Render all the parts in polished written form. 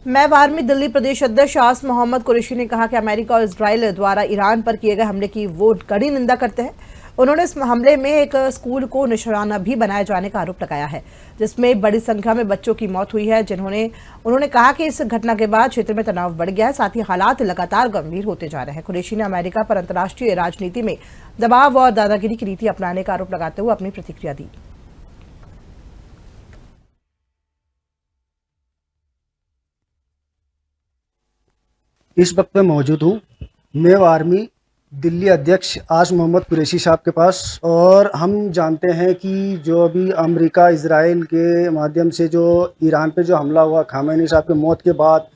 मैं वारमी दिल्ली प्रदेश अध्यक्ष आस मोहम्मद कुरैशी ने कहा कि अमेरिका और इजराइल द्वारा ईरान पर किए गए हमले की वो कड़ी निंदा करते हैं। उन्होंने इस हमले में एक स्कूल को निशाना भी बनाए जाने का आरोप लगाया है, जिसमें बड़ी संख्या में बच्चों की मौत हुई है। उन्होंने कहा कि इस घटना के बाद क्षेत्र में तनाव बढ़ गया है, साथ ही हालात लगातार गंभीर होते जा रहे हैं। कुरैशी ने अमेरिका पर अंतर्राष्ट्रीय राजनीति में दबाव और दादागिरी की नीति अपनाने का आरोप लगाते हुए अपनी प्रतिक्रिया दी। इस वक्त मैं मौजूद हूँ मेव आर्मी दिल्ली अध्यक्ष आस मोहम्मद कुरैशी साहब के पास, और हम जानते हैं कि जो अभी अमेरिका इजराइल के माध्यम से जो ईरान पे जो हमला हुआ, खामेनी साहब की मौत के बाद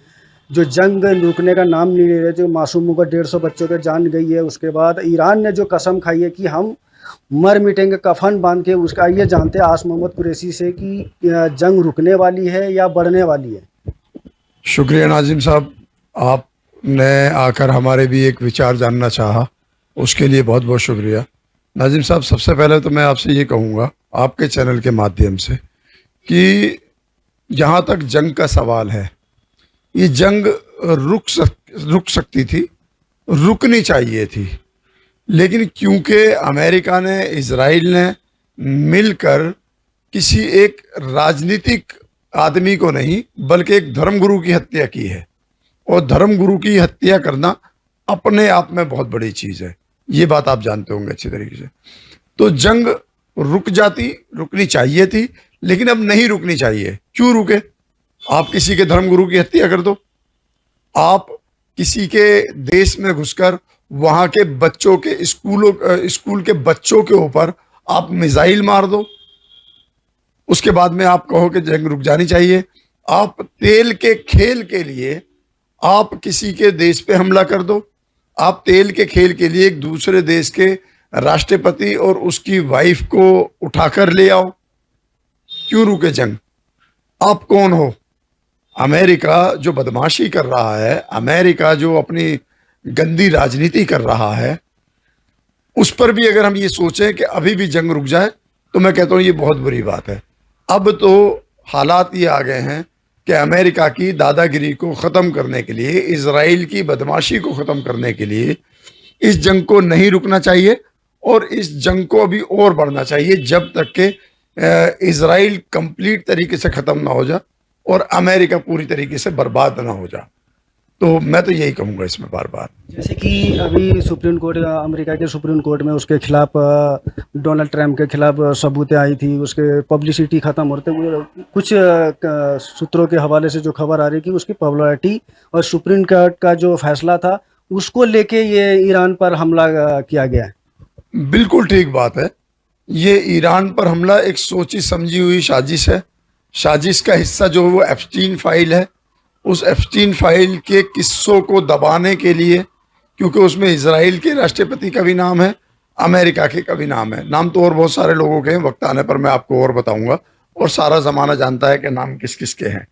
जो जंग रुकने का नाम नहीं ले रहे, जो मासूमों का 150 बच्चों की जान गई है, उसके बाद ईरान ने जो कसम खाई है कि हम मर मिटेंगे कफन बांध के, उसका ये जानते हैं आस मोहम्मद कुरैशी से कि जंग रुकने वाली है या बढ़ने वाली है। शुक्रिया नाजिम साहब, आपने आकर हमारे भी एक विचार जानना चाहा, उसके लिए बहुत बहुत शुक्रिया। नाजिम साहब, सबसे पहले तो मैं आपसे ये कहूँगा आपके चैनल के माध्यम से कि जहाँ तक जंग का सवाल है, ये जंग रुक सकती थी, रुकनी चाहिए थी, लेकिन क्योंकि अमेरिका ने इजराइल ने मिलकर किसी एक राजनीतिक आदमी को नहीं बल्कि एक धर्मगुरु की हत्या की है, और धर्मगुरु की हत्या करना अपने आप में बहुत बड़ी चीज़ है, ये बात आप जानते होंगे अच्छी तरीके से। तो जंग रुकनी चाहिए थी, लेकिन अब नहीं रुकनी चाहिए। क्यों रुके? आप किसी के धर्मगुरु की हत्या कर दो, आप किसी के देश में घुसकर वहाँ के बच्चों के स्कूल के बच्चों के ऊपर आप मिसाइल मार दो, उसके बाद में आप कहो कि जंग रुक जानी चाहिए। आप तेल के खेल के लिए आप किसी के देश पे हमला कर दो, आप तेल के खेल के लिए एक दूसरे देश के राष्ट्रपति और उसकी वाइफ को उठाकर ले आओ। क्यों रुके जंग? आप कौन हो? अमेरिका जो बदमाशी कर रहा है, अमेरिका जो अपनी गंदी राजनीति कर रहा है, उस पर भी अगर हम ये सोचें कि अभी भी जंग रुक जाए, तो मैं कहता हूँ ये बहुत बुरी बात है। अब तो हालात ये आ गए हैं कि अमेरिका की दादागिरी को ख़त्म करने के लिए, इजराइल की बदमाशी को ख़त्म करने के लिए इस जंग को नहीं रुकना चाहिए, और इस जंग को अभी और बढ़ना चाहिए जब तक कि इजराइल कंप्लीट तरीके से ख़त्म ना हो जाए और अमेरिका पूरी तरीके से बर्बाद ना हो जाए। तो मैं तो यही कहूँगा इसमें बार बार, जैसे कि अभी सुप्रीम कोर्ट, अमेरिका के सुप्रीम कोर्ट में उसके खिलाफ डोनाल्ड ट्रंप के खिलाफ सबूतें आई थी, उसके पब्लिसिटी ख़त्म होते हुए कुछ सूत्रों के हवाले से जो खबर आ रही कि उसकी पॉपुलैरिटी और सुप्रीम कोर्ट का जो फैसला था उसको लेके ये ईरान पर हमला किया गया है। बिल्कुल ठीक बात है। ये ईरान पर हमला एक सोची समझी हुई साजिश है। साजिश का हिस्सा जो वो एप्स्टीन फाइल है, उस एप्स्टीन फाइल के किस्सों को दबाने के लिए, क्योंकि उसमें इजराइल के राष्ट्रपति का भी नाम है, अमेरिका के का भी नाम है, नाम तो और बहुत सारे लोगों के हैं, वक्त आने पर मैं आपको और बताऊंगा, और सारा ज़माना जानता है कि नाम किस किस के हैं।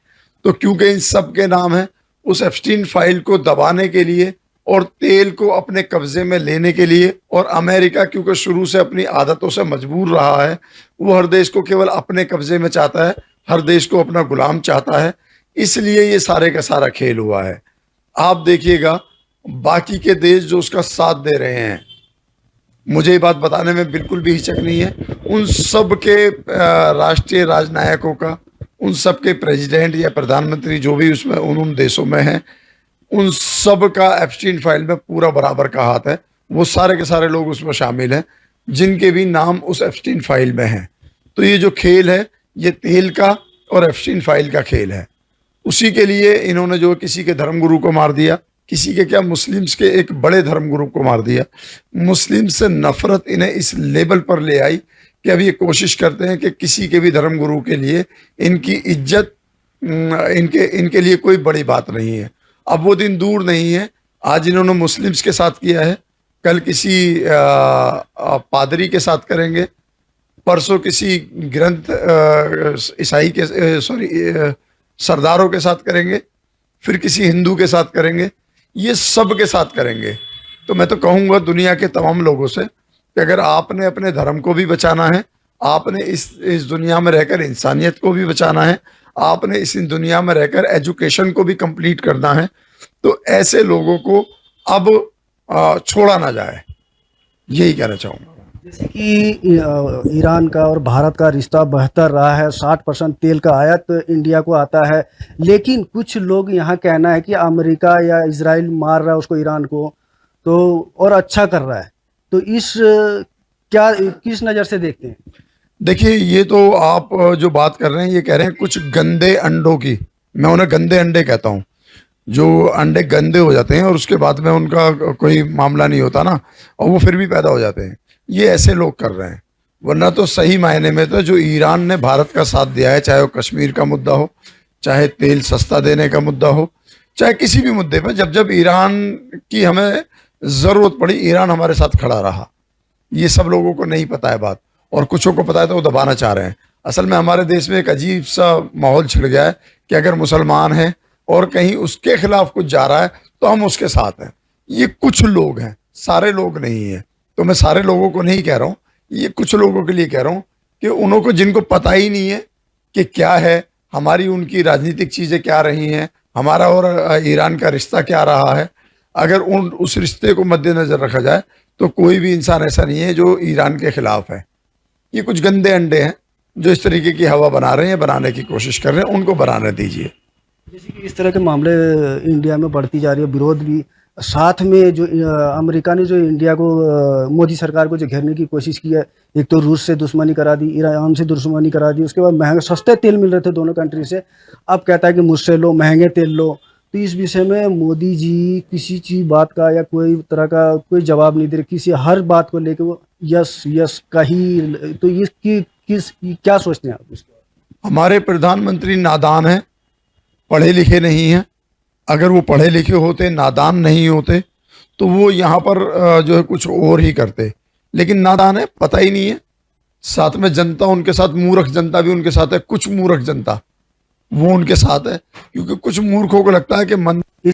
तो क्योंकि इन सब के नाम हैं, उस एप्स्टीन फाइल को दबाने के लिए और तेल को अपने कब्जे में लेने के लिए, और अमेरिका क्योंकि शुरू से अपनी आदतों से मजबूर रहा है, वो हर देश को केवल अपने कब्जे में चाहता है, हर देश को अपना गुलाम चाहता है, इसलिए ये सारे का सारा खेल हुआ है। आप देखिएगा बाकी के देश जो उसका साथ दे रहे हैं, मुझे ये बात बताने में बिल्कुल भी हिचक नहीं है, उन सब के राष्ट्रीय राजनायकों का, उन सब के प्रेसिडेंट या प्रधानमंत्री जो भी उसमें उन देशों में हैं, उन सब का एप्स्टीन फाइल में पूरा बराबर का हाथ है। वो सारे के सारे लोग उसमें शामिल हैं जिनके भी नाम उस एप्स्टीन फाइल में हैं। तो ये जो खेल है, ये तेल का और एप्स्टीन फाइल का खेल है। उसी के लिए इन्होंने जो किसी के धर्मगुरु को मार दिया, किसी के क्या मुस्लिम्स के एक बड़े धर्मगुरु को मार दिया। मुस्लिम से नफरत इन्हें इस लेवल पर ले आई कि अब ये कोशिश करते हैं कि किसी के भी धर्मगुरु के लिए इनकी इज्जत, इनके लिए कोई बड़ी बात नहीं है। अब वो दिन दूर नहीं है, आज इन्होंने मुस्लिम्स के साथ किया है, कल किसी पादरी के साथ करेंगे, परसों किसी ग्रंथ ईसाई के सरदारों के साथ करेंगे, फिर किसी हिंदू के साथ करेंगे, ये सब के साथ करेंगे। तो मैं तो कहूँगा दुनिया के तमाम लोगों से कि अगर आपने अपने धर्म को भी बचाना है, आपने इस दुनिया में रहकर इंसानियत को भी बचाना है, आपने इस दुनिया में रहकर एजुकेशन को भी कंप्लीट करना है, तो ऐसे लोगों को अब छोड़ा ना जाए, यही कहना चाहूँगा। जैसे कि ईरान का और भारत का रिश्ता बेहतर रहा है, 60% तेल का आयात इंडिया को आता है, लेकिन कुछ लोग यहाँ कहना है कि अमेरिका या इजराइल मार रहा है उसको, ईरान को, तो और अच्छा कर रहा है, तो इस क्या किस नज़र से देखते हैं? देखिए, ये तो आप जो बात कर रहे हैं, ये कह रहे हैं कुछ गंदे अंडों की, मैं उन्हें गंदे अंडे कहता हूँ। जो अंडे गंदे हो जाते हैं और उसके बाद में उनका कोई मामला नहीं होता ना, और वो फिर भी पैदा हो जाते हैं, ये ऐसे लोग कर रहे हैं। वरना तो सही मायने में तो जो ईरान ने भारत का साथ दिया है, चाहे वो कश्मीर का मुद्दा हो, चाहे तेल सस्ता देने का मुद्दा हो, चाहे किसी भी मुद्दे पर, जब जब ईरान की हमें ज़रूरत पड़ी, ईरान हमारे साथ खड़ा रहा। ये सब लोगों को नहीं पता है बात, और कुछों को पता है तो वो दबाना चाह रहे हैं। असल में हमारे देश में एक अजीब सा माहौल छिड़ गया है कि अगर मुसलमान है और कहीं उसके खिलाफ कुछ जा रहा है तो हम उसके साथ हैं। ये कुछ लोग हैं, सारे लोग नहीं हैं। तो मैं सारे लोगों को नहीं कह रहा हूँ, ये कुछ लोगों के लिए कह रहा हूँ कि उनको, जिनको पता ही नहीं है कि क्या है हमारी, उनकी राजनीतिक चीज़ें क्या रही हैं, हमारा और ईरान का रिश्ता क्या रहा है, अगर उस रिश्ते को मद्देनज़र रखा जाए तो कोई भी इंसान ऐसा नहीं है जो ईरान के खिलाफ है। ये कुछ गंदे अंडे हैं जो इस तरीके की हवा बना रहे हैं, बनाने की कोशिश कर रहे हैं, उनको बनाने दीजिए। जैसे कि इस तरह के मामले इंडिया में बढ़ती जा रही है, विरोध भी, साथ में जो अमेरिका ने जो इंडिया को, मोदी सरकार को जो घेरने की कोशिश की है, एक तो रूस से दुश्मनी करा दी, ईरान से दुश्मनी करा दी, उसके बाद महंगे सस्ते तेल मिल रहे थे दोनों कंट्री से, अब कहता है कि मुझसे लो, महंगे तेल लो। तो इस विषय में मोदी जी किसी चीज बात का या कोई तरह का कोई जवाब नहीं दे रहे, किसी हर बात को लेकर वो यस यस का ही, तो इसकी क्या सोचते हैं आप इसके? हमारे प्रधानमंत्री नादान हैं, पढ़े लिखे नहीं हैं। अगर वो पढ़े लिखे होते, नादान नहीं होते, तो वो यहाँ पर जो है कुछ और ही करते, लेकिन नादान है, पता ही नहीं है। साथ में जनता उनके साथ, मूर्ख जनता भी उनके साथ है, कुछ मूर्ख जनता वो उनके साथ है, क्योंकि कुछ मूर्खों को लगता है कि मन